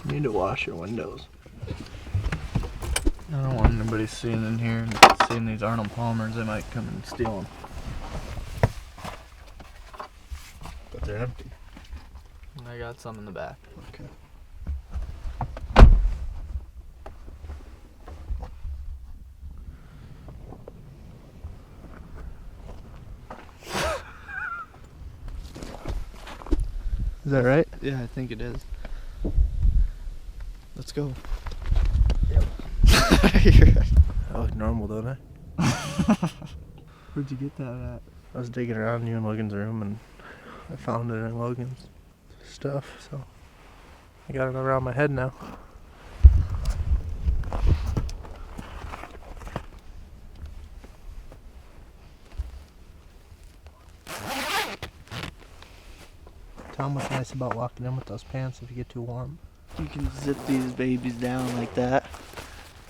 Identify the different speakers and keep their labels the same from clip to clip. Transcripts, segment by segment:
Speaker 1: You need to wash your windows. I don't want anybody seeing in here and seeing these Arnold Palmers. They might come and steal them.
Speaker 2: But they're empty.
Speaker 1: I got some in the back.
Speaker 2: Okay.
Speaker 1: Is that right? Yeah, I think it is. Let's go.
Speaker 2: Yep.
Speaker 1: I look normal, don't I? Where'd you get that at? I was digging around you in Logan's room and I found it in Logan's stuff, so I got it around my head now. Tell them what's nice about walking in with those pants if you get too warm. You can zip these babies down like that,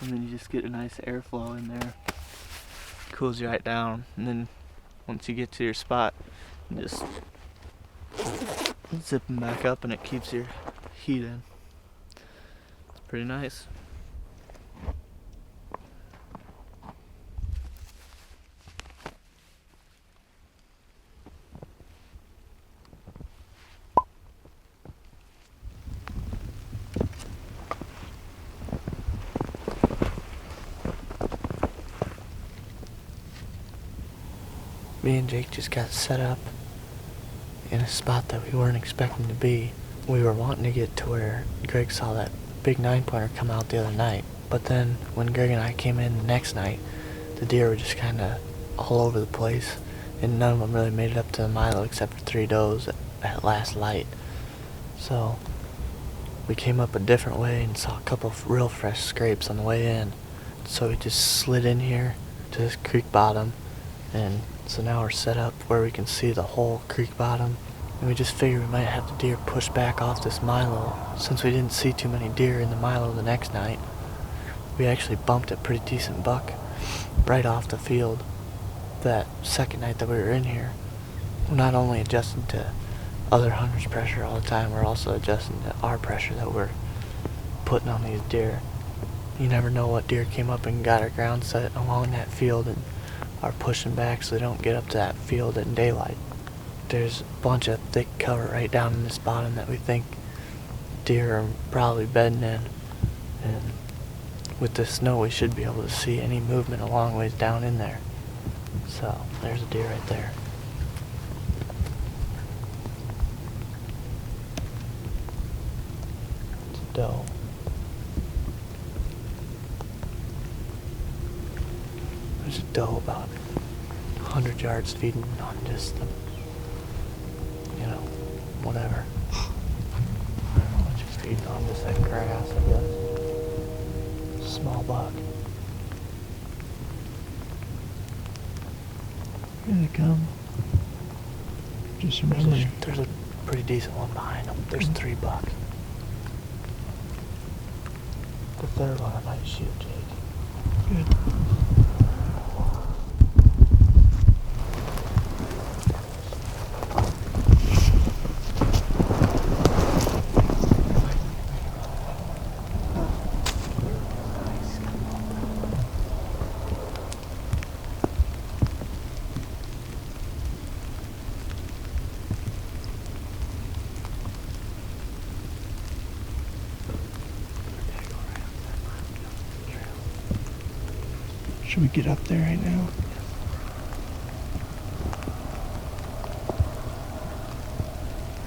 Speaker 1: and then you just get a nice airflow in there. Cools you right down, and then once you get to your spot, you just zip them back up and it keeps your heat in. It's pretty nice. Me and Jake just got set up in a spot that we weren't expecting to be. We were wanting to get to where Greg saw that big 9-pointer come out the other night. But then when Greg and I came in the next night, the deer were just kind of all over the place. And none of them really made it up to the MILO except for 3 does at last light. So we came up a different way and saw a couple of real fresh scrapes on the way in. So we just slid in here to this creek bottom, and so now we're set up where we can see the whole creek bottom, and we just figured we might have the deer push back off this MILO. Since we didn't see too many deer in the MILO the next night, we actually bumped a pretty decent buck right off the field that second night that we were in here. We're not only adjusting to other hunters' pressure all the time, we're also adjusting to our pressure that we're putting on these deer. You never know what deer came up and got our ground set along that field and are pushing back so they don't get up to that field in daylight. There's a bunch of thick cover right down in this bottom that we think deer are probably bedding in, and with the snow we should be able to see any movement a long ways down in there. So there's a deer right there. It's a doe. There's a doe about 100 yards feeding on just the, whatever. I don't know what she's feeding on, just that grass, I guess. Small buck. Here they come. Just remember. There's a pretty decent one behind them. There's 3 bucks. The third one I might shoot, Jake. Good. Should we get up there right now?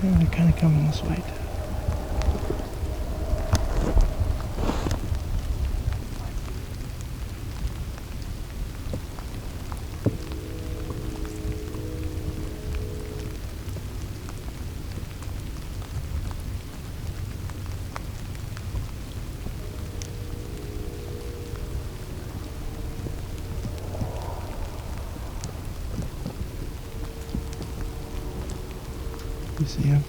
Speaker 1: Yeah, they're kind of coming this way too. You see him?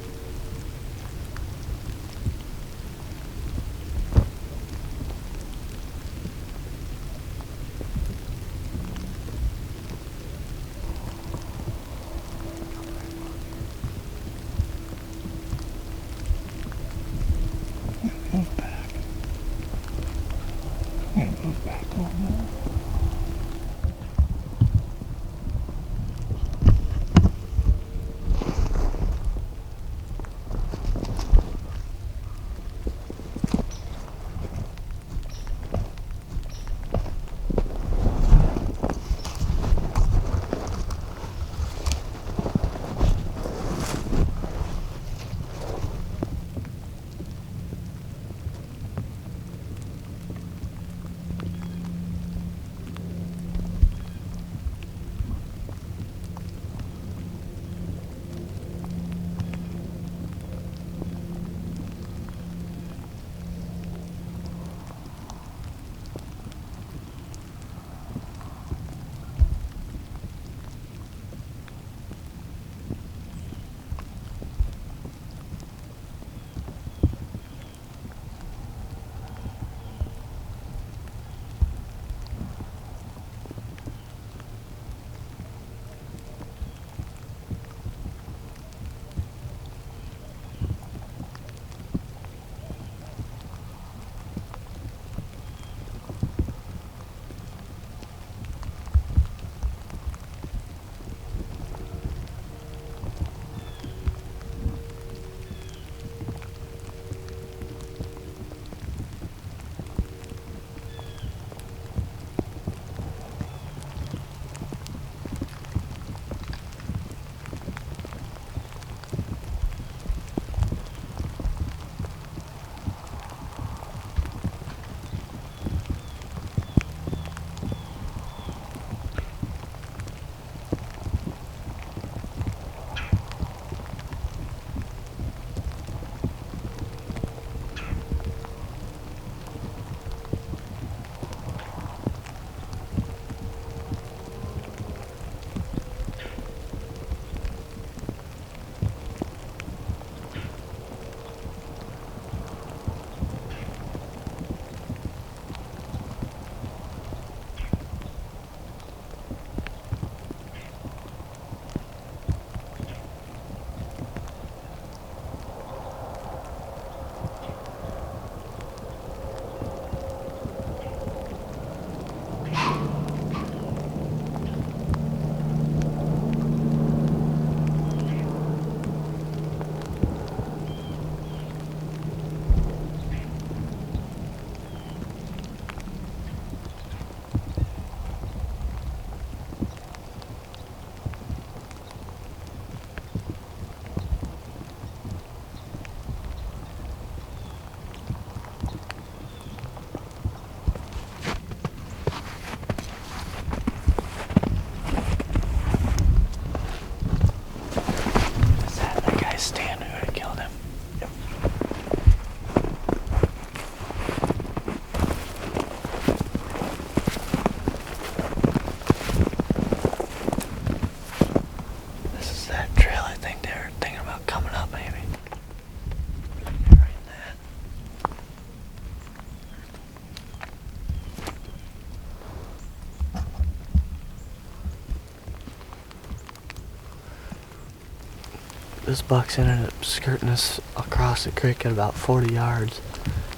Speaker 1: Those bucks ended up skirting us across the creek at about 40 yards.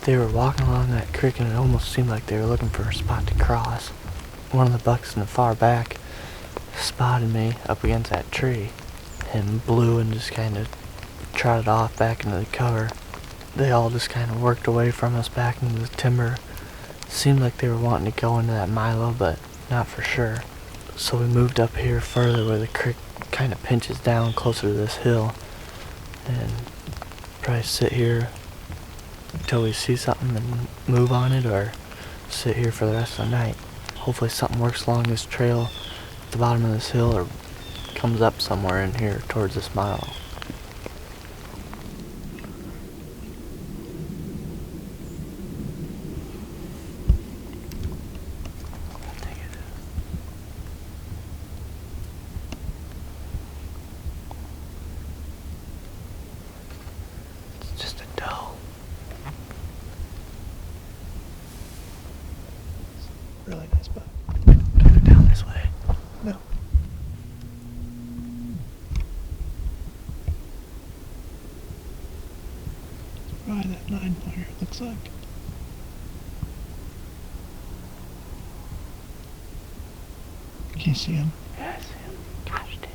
Speaker 1: They were walking along that creek and it almost seemed like they were looking for a spot to cross. One of the bucks in the far back spotted me up against that tree and blew and just kind of trotted off back into the cover. They all just kind of worked away from us back into the timber. Seemed like they were wanting to go into that MILO, but not for sure. So we moved up here further where the creek kind of pinches down closer to this hill and probably sit here until we see something and move on it, or sit here for the rest of the night. Hopefully something works along this trail at the bottom of this hill or comes up somewhere in here towards this MILO. It's just a doe.
Speaker 2: Really nice buck.
Speaker 1: Coming down this way.
Speaker 2: No. Probably that 9-pointer, it looks like. Can you see him?
Speaker 1: Yeah, I see him. Gosh dang it.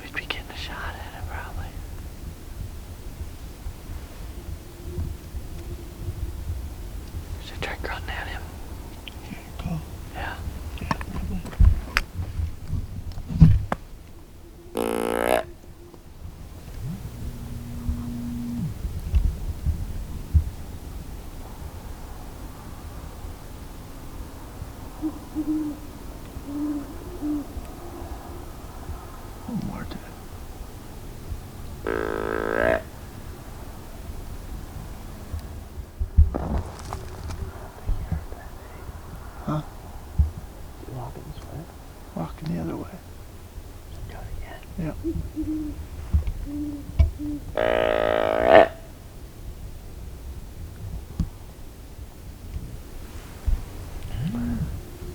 Speaker 1: We'd be getting a shot at him probably. Should I try grunting at him?
Speaker 2: Fair call.
Speaker 1: Yeah.
Speaker 2: Yeah, probably. One more to it. Huh?
Speaker 1: Walking this way.
Speaker 2: Walking the other way.
Speaker 1: Do it again.
Speaker 2: Yep.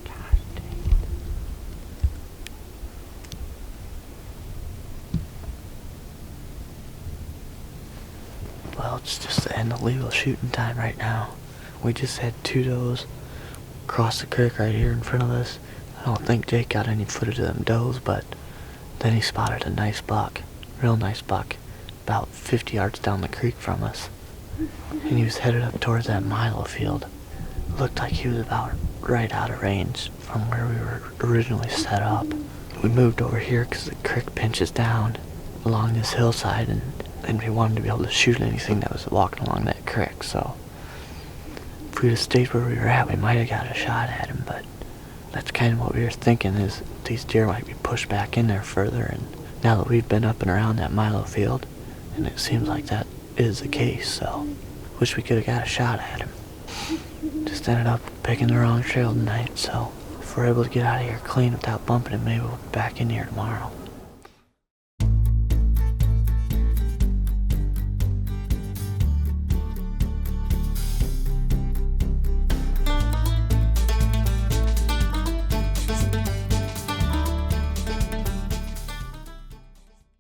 Speaker 1: Gosh dang it. Well, it's just the end of legal shooting time right now. We just had 2 does cross the creek right here in front of us. I don't think Jake got any footage of them does, but then he spotted a nice buck, real nice buck, about 50 yards down the creek from us. And he was headed up towards that MILO field. It looked like he was about right out of range from where we were originally set up. We moved over here because the creek pinches down along this hillside, and we wanted to be able to shoot anything that was walking along that creek, so if we'd have stayed where we were at, we might have got a shot at him, but that's kind of what we were thinking, is these deer might be pushed back in there further, and now that we've been up and around that MILO field, and it seems like that is the case, so wish we could have got a shot at him. Just ended up picking the wrong trail tonight, so if we're able to get out of here clean without bumping him, maybe we'll be back in here tomorrow.